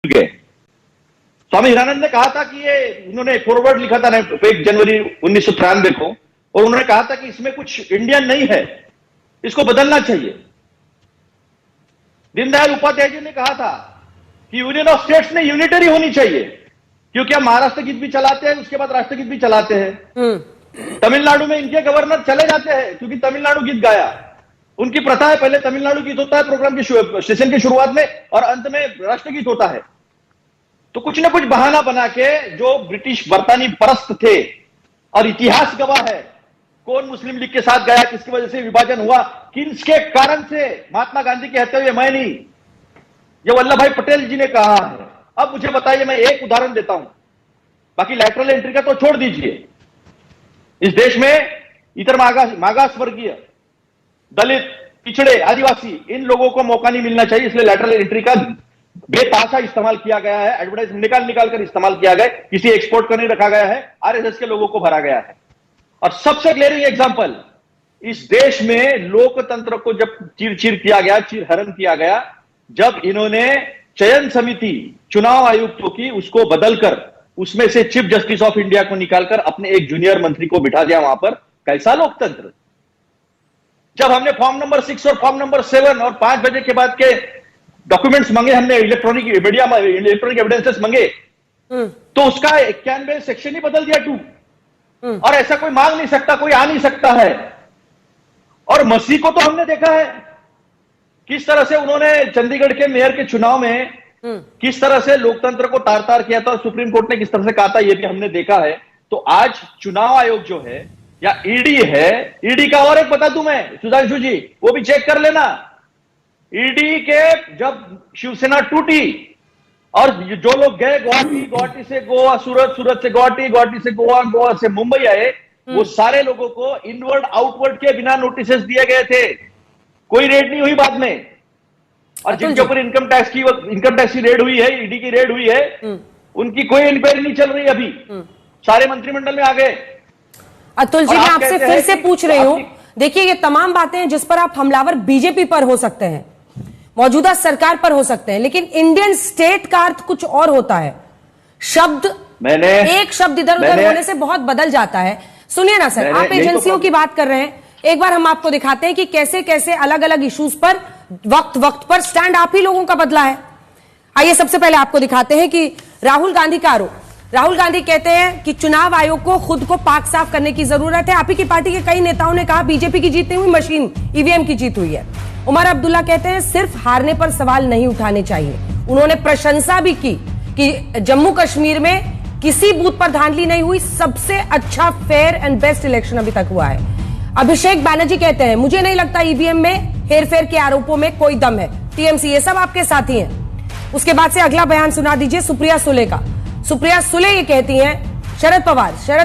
गए। स्वामी हीरानंद ने कहा था कि ये, उन्होंने फॉरवर्ड लिखा था 1 जनवरी 1993 को, और उन्होंने कहा था कि इसमें कुछ इंडियन नहीं है, इसको बदलना चाहिए। दीनदयाल उपाध्याय जी ने कहा था कि यूनियन ऑफ स्टेट्स में यूनिटरी होनी चाहिए, क्योंकि हम महाराष्ट्र गीत भी चलाते हैं, उसके बाद राष्ट्रगीत भी चलाते हैं। तमिलनाडु में इनके गवर्नर चले जाते हैं क्योंकि तमिलनाडु गीत गाया। उनकी प्रथा है, पहले तमिलनाडु गीत होता है प्रोग्राम की सेशन की शुरुआत में, और अंत में राष्ट्रगीत होता है। तो कुछ ना कुछ बहाना बना के, जो ब्रिटिश बरतानी परस्त थे, और इतिहास गवाह है कौन मुस्लिम लीग के साथ गया, किसकी वजह से विभाजन हुआ, किसके कारण से महात्मा गांधी की हत्या हुई, मैं नहीं, ये वल्लभ भाई पटेल जी ने कहा है। अब मुझे बताइए, मैं एक उदाहरण देता हूं, बाकी लैटरल एंट्री का तो छोड़ दीजिए। इस देश में इतर मागास वर्गीय, दलित, पिछड़े, आदिवासी, इन लोगों को मौका नहीं मिलना चाहिए, इसलिए लैटरल एंट्री का बेताशा इस्तेमाल किया गया है, एडवर्टाइज निकाल कर इस्तेमाल किया गया, किसी एक्सपोर्ट का नहीं रखा गया है, आरएसएस के लोगों को भरा गया है। और सबसे ग्लेरिंग एग्जांपल, इस देश में लोकतंत्र को जब चीर किया गया, चीरहरण किया गया, जब इन्होंने चयन समिति चुनाव आयुक्तों की उसको बदलकर उसमें से चीफ जस्टिस ऑफ इंडिया को निकालकर अपने एक जूनियर मंत्री को बिठा दिया वहां पर। कैसा लोकतंत्र। जब हमने फॉर्म नंबर 6 और फॉर्म नंबर 7 और 5 बजे के बाद के डॉक्यूमेंट्स मांगे, हमने इलेक्ट्रॉनिक मीडिया इलेक्ट्रॉनिक एविडेंसेस मांगे, तो उसका 91 सेक्शन ही बदल दिया 2। और ऐसा कोई मांग नहीं सकता, कोई आ नहीं सकता है। और मसीह को तो हमने देखा है किस तरह से उन्होंने चंडीगढ़ के मेयर के चुनाव में किस तरह से लोकतंत्र को तार तार किया था, और सुप्रीम कोर्ट ने किस तरह से कहा था, यह भी हमने देखा है। तो आज चुनाव आयोग जो है या ईडी है, ईडी का और एक बता दूं मैं सुधांशु जी, वो भी चेक कर लेना। ईडी के जब शिवसेना टूटी और जो लोग गए गुवाहाटी, गुवाहाटी से गोवा, सूरत, सूरत से गुवाहाटी, गुवाहाटी से गोवा, गोवा से मुंबई आए, वो सारे लोगों को इनवर्ड आउटवर्ड के बिना नोटिसेस दिए गए थे, कोई रेड नहीं हुई बाद में। और जिनके ऊपर इनकम टैक्स की रेड हुई है, ईडी की रेड हुई है, उनकी कोई इंक्वायरी नहीं चल रही अभी, सारे मंत्रिमंडल में आ गए। अतुल जी, मैं आपसे फिर से पूछ रही हूं, देखिए ये तमाम बातें हैं जिस पर आप हमलावर बीजेपी पर हो सकते हैं, मौजूदा सरकार पर हो सकते हैं, लेकिन इंडियन स्टेट का अर्थ कुछ और होता है। शब्द, एक शब्द इधर उधर होने से बहुत बदल जाता है। सुनिए ना सर, आप एजेंसियों की बात कर रहे हैं, एक बार हम आपको दिखाते हैं कि कैसे कैसे अलग अलग इश्यूज पर वक्त वक्त पर स्टैंड आप ही लोगों का बदला है। आइए सबसे पहले आपको दिखाते हैं कि राहुल गांधी का आरोप। राहुल गांधी कहते हैं कि चुनाव आयोग को खुद को पाक साफ करने की जरूरत है। आप ही की पार्टी के कई नेताओं ने कहा बीजेपी की जीत नहीं हुई, मशीन ईवीएम की जीत हुई है। उमर अब्दुल्ला कहते हैं सिर्फ हारने पर सवाल नहीं उठाने चाहिए। उन्होंने प्रशंसा भी की कि जम्मू कश्मीर में किसी बूथ पर धांधली नहीं हुई, सबसे अच्छा फेयर एंड बेस्ट इलेक्शन अभी तक हुआ है। अभिषेक बैनर्जी कहते हैं मुझे नहीं लगता ईवीएम में हेरफेर के आरोपों में कोई दम है। टीएमसी, ये सब आपके साथी हैं। उसके बाद से अगला बयान सुना दीजिए सुप्रिया सुले का। सुप्रिया सुले ये कहती हैं शरद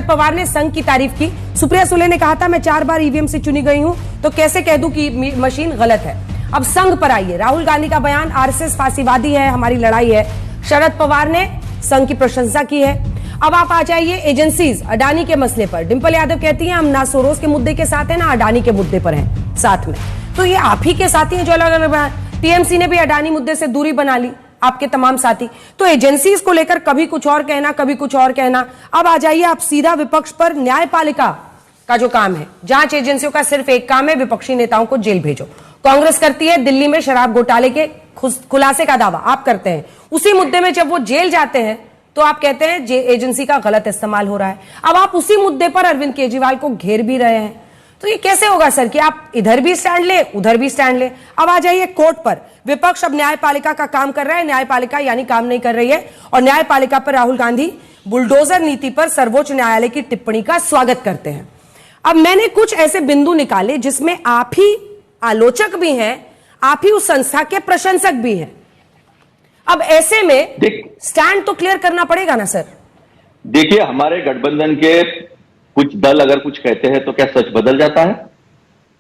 पवार ने संघ की तारीफ की। सुप्रिया सुले ने कहा था मैं 4 बार ईवीएम से चुनी गई हूं, तो कैसे कह दूं कि मशीन गलत है। अब संघ पर आइए, राहुल गांधी का बयान आरएसएस फांसीवादी है, हमारी लड़ाई है। शरद पवार ने संघ की प्रशंसा की है। अब आप आ जाइए एजेंसीज, अडानी के मसले पर। डिंपल यादव कहती हैं हम ना सोरोस के मुद्दे के साथ हैं ना अडानी के मुद्दे पर हैं साथ में। तो ये आप ही के साथी हैं जो अलग अलग। टीएमसी ने भी अडानी मुद्दे से दूरी बना ली, आपके तमाम साथी। तो एजेंसीज को लेकर कभी कुछ और कहना, कभी कुछ और कहना। अब आ जाइए आप सीधा विपक्ष पर। न्यायपालिका का जो काम है, जांच एजेंसियों का सिर्फ एक काम है, विपक्षी नेताओं को जेल भेजो। कांग्रेस करती है दिल्ली में शराब घोटाले के खुलासे का दावा, आप करते हैं। उसी मुद्दे में जब वो जेल जाते हैं तो आप कहते हैं एजेंसी का गलत इस्तेमाल हो रहा है। अब आप उसी मुद्दे पर अरविंद केजरीवाल को घेर भी रहे हैं। तो ये कैसे होगा सर कि आप इधर भी स्टैंड ले, उधर भी स्टैंड ले। अब आ जाइए कोर्ट पर। विपक्ष अब न्यायपालिका का काम कर रहा है, न्यायपालिका यानी काम नहीं कर रही है। और न्यायपालिका पर राहुल गांधी बुलडोजर नीति पर सर्वोच्च न्यायालय की टिप्पणी का स्वागत करते हैं। अब मैंने कुछ ऐसे बिंदु निकाले जिसमें आप ही आलोचक भी हैं, आप ही उस संस्था के प्रशंसक भी हैं। अब ऐसे में स्टैंड तो क्लियर करना पड़ेगा ना सर। देखिए, हमारे गठबंधन के कुछ दल अगर कुछ कहते हैं तो क्या सच बदल जाता है?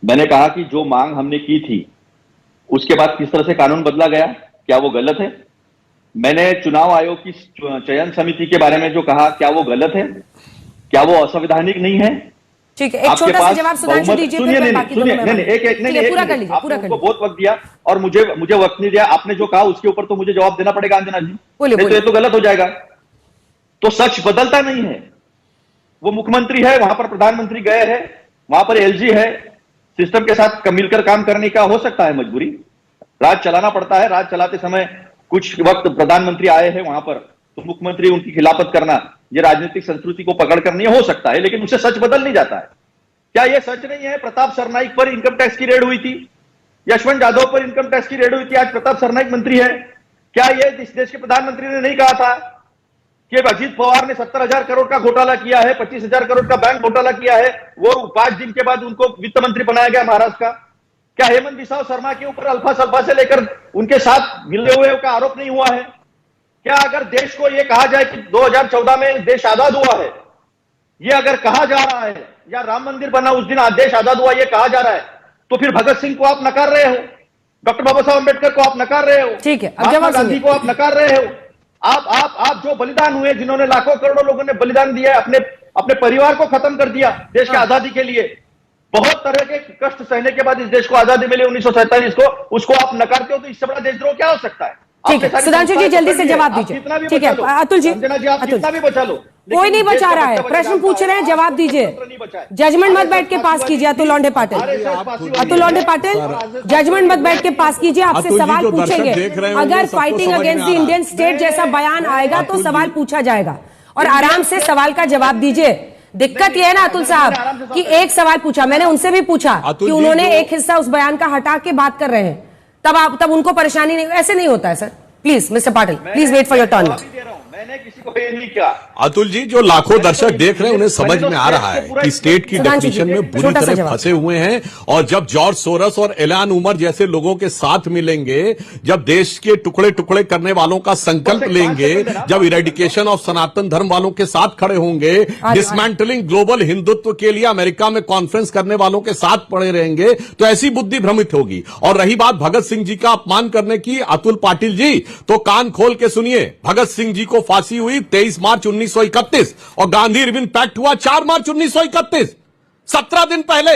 मैंने कहा कि जो मांग हमने की थी उसके बाद किस तरह से कानून बदला गया, क्या वो गलत है? मैंने चुनाव आयोग की चयन समिति के बारे में जो कहा, क्या वो गलत है? क्या वो असंवैधानिक नहीं है? ठीक है, एक छोटा सा जवाब सुधांशु दीजिए, सुनिए, नहीं, पूरा कर लीजिए, पूरा कर लीजिए। बहुत वक्त दिया और मुझे वक्त नहीं दिया। आपने जो कहा उसके ऊपर तो मुझे जवाब देना पड़ेगा अंजना जी, नहीं तो ये तो गलत हो जाएगा। तो सच बदलता नहीं है। वो मुख्यमंत्री है, वहां पर प्रधानमंत्री गए हैं, वहां पर एलजी है, सिस्टम के साथ मिलकर काम करने का हो सकता है मजबूरी, राज चलाना पड़ता है। राज चलाते समय कुछ वक्त प्रधानमंत्री आए हैं वहां पर, तो मुख्यमंत्री उनकी खिलाफत करना, ये राजनीतिक संस्कृति को पकड़ कर नहीं हो सकता है, लेकिन उससे सच बदल नहीं जाता है। क्या यह सच नहीं है प्रताप सरनाईक पर इनकम टैक्स की रेड हुई थी, यशवंत यादव पर इनकम टैक्स की रेड हुई थी, आज प्रताप सरनाईक मंत्री है? क्या यह इस देश के प्रधानमंत्री ने नहीं कहा था कि अजीत पवार ने 70,000 करोड़ का घोटाला किया है, 25,000 करोड़ का बैंक घोटाला किया है, वो 5 दिन के बाद उनको वित्त मंत्री बनाया गया महाराष्ट्र का? क्या हेमंत बिस्वा शर्मा के ऊपर अल्फा सल्फा से लेकर उनके साथ मिले हुए का आरोप नहीं हुआ है? क्या अगर देश को यह कहा जाए कि 2014 में देश आजाद हुआ है, यह अगर कहा जा रहा है, या राम मंदिर बना उस दिन देश आजाद हुआ, यह कहा जा रहा है, तो फिर भगत सिंह को आप नकार रहे हो, डॉक्टर बाबा साहब अम्बेडकर को आप नकार रहे हो, ठीक है, महात्मा गांधी को आप नकार रहे हो। आप जो बलिदान हुए, जिन्होंने लाखों करोड़ों लोगों ने बलिदान दिया, अपने परिवार को खत्म कर दिया देश की आजादी के लिए, बहुत तरह के कष्ट सहने के बाद इस देश को आजादी मिली 1947 को, उसको आप नकारते हो, तो इससे बड़ा देशद्रोह क्या हो सकता है? ठीक है, सुधांशु जी जल्दी से जवाब दीजिए। ठीक है, अतुल जी, आप कितना भी बचा लो, कोई नहीं बचा रहा है, प्रश्न पूछ रहे हैं, जवाब दीजिए। जजमेंट मत बैठ के पास कीजिए अतुल लौंडे पाटिल, अतुल लौंडे पाटिल जजमेंट मत बैठ के पास कीजिए, आपसे सवाल पूछेंगे। अगर fighting against the Indian state जैसा बयान आएगा तो सवाल पूछा जाएगा, और आराम से सवाल का जवाब दीजिए। दिक्कत यह है ना अतुल साहब कि एक सवाल पूछा, मैंने उनसे भी पूछा कि उन्होंने एक हिस्सा उस बयान का हटा के बात कर रहे हैं, तब उनको परेशानी नहीं, ऐसे नहीं होता है sir. Please mister Patil, please wait for your turn. मैंने किसी को ये नहीं किया। अतुल जी, जो लाखों दर्शक देख रहे हैं उन्हें समझ में आ रहा है कि स्टेट की डेफिनेशन में बुरी तरह फंसे हुए हैं, और जब जॉर्ज सोरस और इलान उमर जैसे लोगों के साथ मिलेंगे, जब देश के टुकड़े टुकड़े करने वालों का संकल्प लेंगे, जब इरेडिकेशन ऑफ सनातन धर्म वालों के साथ खड़े होंगे, डिसमेंटलिंग ग्लोबल हिंदुत्व के लिए अमेरिका में कॉन्फ्रेंस करने वालों के साथ पड़े रहेंगे, तो ऐसी बुद्धि भ्रमित होगी। और रही बात भगत सिंह जी का अपमान करने की, अतुल पाटिल जी, तो कान खोल के सुनिए। भगत सिंह जी को फांसी हुई 23 मार्च 1931 और गांधी इरविन पैक्ट हुआ 4 मार्च 1931। 17 दिन पहले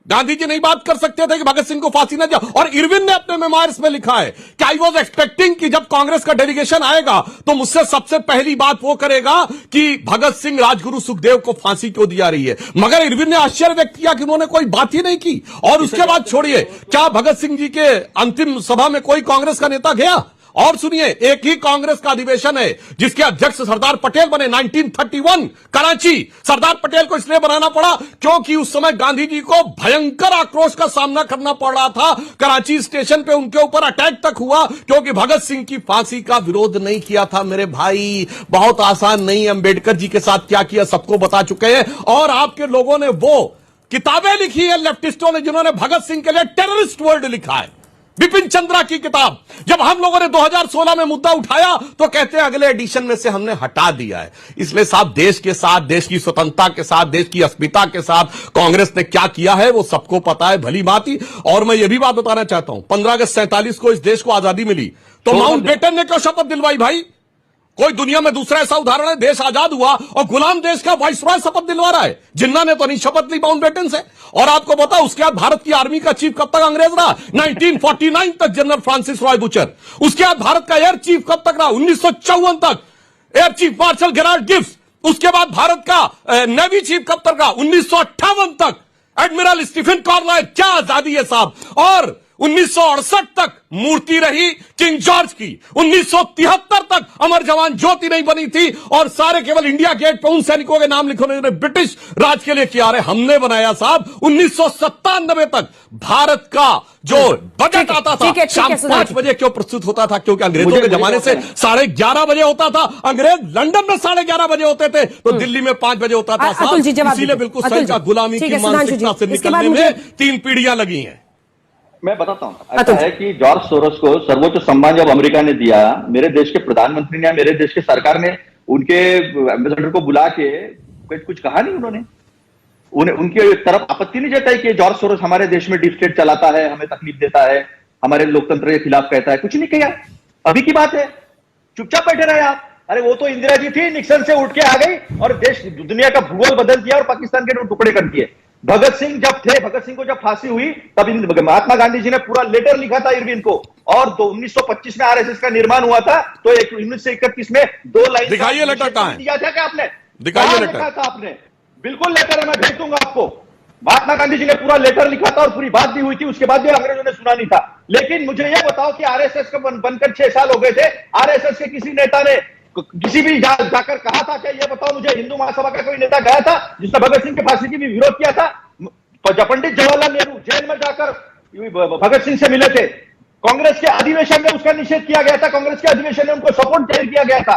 गांधी जी नहीं बात कर सकते थे कि भगत सिंह को फांसी न जाए, और इरविन ने अपने मेमोयर्स में लिखा है कि आई वॉज एक्सपेक्टिंग कि जब कांग्रेस का डेलीगेशन आएगा तो मुझसे सबसे पहली बात वो करेगा कि भगत सिंह, राजगुरु सुखदेव को फांसी क्यों दी जा रही है। मगर इरविन ने आश्चर्य व्यक्त किया कि उन्होंने कोई बात ही नहीं की। और उसके बाद छोड़िए, क्या भगत सिंह जी के अंतिम सभा में कोई कांग्रेस का नेता गया? और सुनिए, एक ही कांग्रेस का अधिवेशन है जिसके अध्यक्ष सरदार पटेल बने 1931 कराची। सरदार पटेल को इसलिए बनाना पड़ा क्योंकि उस समय गांधी जी को भयंकर आक्रोश का सामना करना पड़ रहा था। कराची स्टेशन पे उनके ऊपर अटैक तक हुआ क्योंकि भगत सिंह की फांसी का विरोध नहीं किया था। मेरे भाई, बहुत आसान नहीं। अंबेडकर जी के साथ क्या किया सबको बता चुके हैं, और आपके लोगों ने वो किताबें लिखी है लेफ्टिस्टों ने जिन्होंने भगत सिंह के लिए टेररिस्ट वर्ड लिखा है। बिपिन चंद्रा की किताब जब हम लोगों ने 2016 में मुद्दा उठाया तो कहते हैं अगले एडिशन में से हमने हटा दिया है। इसलिए साहब, देश के साथ, देश की स्वतंत्रता के साथ, देश की अस्मिता के साथ कांग्रेस ने क्या किया है वो सबको पता है भली भांति। और मैं ये भी बात बताना चाहता हूं, 15 अगस्त 47 को इस देश को आजादी मिली तो माउंटबेटन ने क्यों शपथ दिलवाई भाई? कोई दुनिया में दूसरा ऐसा उदाहरण है? देश आजाद हुआ और गुलाम देश का वाइसरॉय शपथ दिलवा रहा है। जिन्ना ने तो नहीं शपथ ली माउंटबेटन से। और आपको पता उसके बाद भारत की आर्मी का चीफ कब तक अंग्रेज रहा? 1949 तक जनरल फ्रांसिस रॉय बुचर। उसके बाद भारत का एयर चीफ कब तक रहा? 1954 तक air chief marshal Gerald Gibbs. उसके बाद भारत का नेवी चीफ कब तक रहा? 1958 तक एडमिरल स्टीफन कार्लाइल। क्या आजादी है साहब। और 1968 तक मूर्ति रही किंग जॉर्ज की। 1973 तक अमर जवान ज्योति नहीं बनी थी, और सारे केवल इंडिया गेट पर उन सैनिकों के नाम लिखे जिन्होंने ब्रिटिश राज के लिए किया। रहे हमने बनाया साहब। 1997 तक भारत का जो बजट आता था शाम 5 बजे क्यों प्रस्तुत होता था? क्योंकि अंग्रेजों के जमाने से 11:30 बजे होता था। अंग्रेज लंदन में 11:30 बजे होते थे तो दिल्ली में 5 बजे होता था। इसीलिए बिल्कुल सही का गुलामी की मानसिकता से निकलने में 3 पीढ़ियां लगी हैं। मैं बताता हूं, ऐसा है कि जॉर्ज सोरोस को सर्वोच्च सम्मान जब अमेरिका ने दिया, मेरे देश के प्रधानमंत्री ने, मेरे देश की सरकार ने उनके एम्बेसडर को बुला के कुछ कहा नहीं। उन्होंने उनकी तरफ आपत्ति नहीं जताई कि जॉर्ज सोरोस हमारे देश में डीप स्टेट चलाता है, हमें तकलीफ देता है, हमारे लोकतंत्र के खिलाफ कहता है। कुछ नहीं किया। अभी की बात है, चुपचाप बैठे रहे आप। अरे वो तो इंदिरा जी थी, निक्सन से उठ के आ गई और देश दुनिया का भूगोल बदल दिया और पाकिस्तान के टुकड़े कर दिए। भगत सिंह जब थे, भगत सिंह को जब फांसी हुई तब महात्मा गांधी जी ने पूरा लेटर लिखा था इरविन को, और 1925 में आरएसएस का निर्माण हुआ था, तो 1931 में 2 लाइन दिखाइए लेटर कहां है, दिया था क्या आपने? दिखाइए लेटर। लिखा था आपने? बिल्कुल लेटर है, मैं भेज दूंगा आपको। महात्मा गांधी जी ने पूरा लेटर लिखा था और पूरी बात भी हुई थी, उसके बाद भी अंग्रेजों ने सुना नहीं था। लेकिन मुझे यह बताओ कि आरएसएस का बनकर 6 साल हो गए थे, आरएसएस के किसी नेता ने किसी भी जाकर कहा था क्या? ये बताओ मुझे, हिंदू महासभा का कोई नेता गया था जिसने भगत सिंह की फांसी की भी विरोध किया था? पंडित जवाहरलाल नेहरू जेल में जाकर भगत सिंह से मिले थे, कांग्रेस के अधिवेशन में उसका निषेध किया गया था, कांग्रेस के अधिवेशन में उनको सपोर्ट जाहिर किया गया था।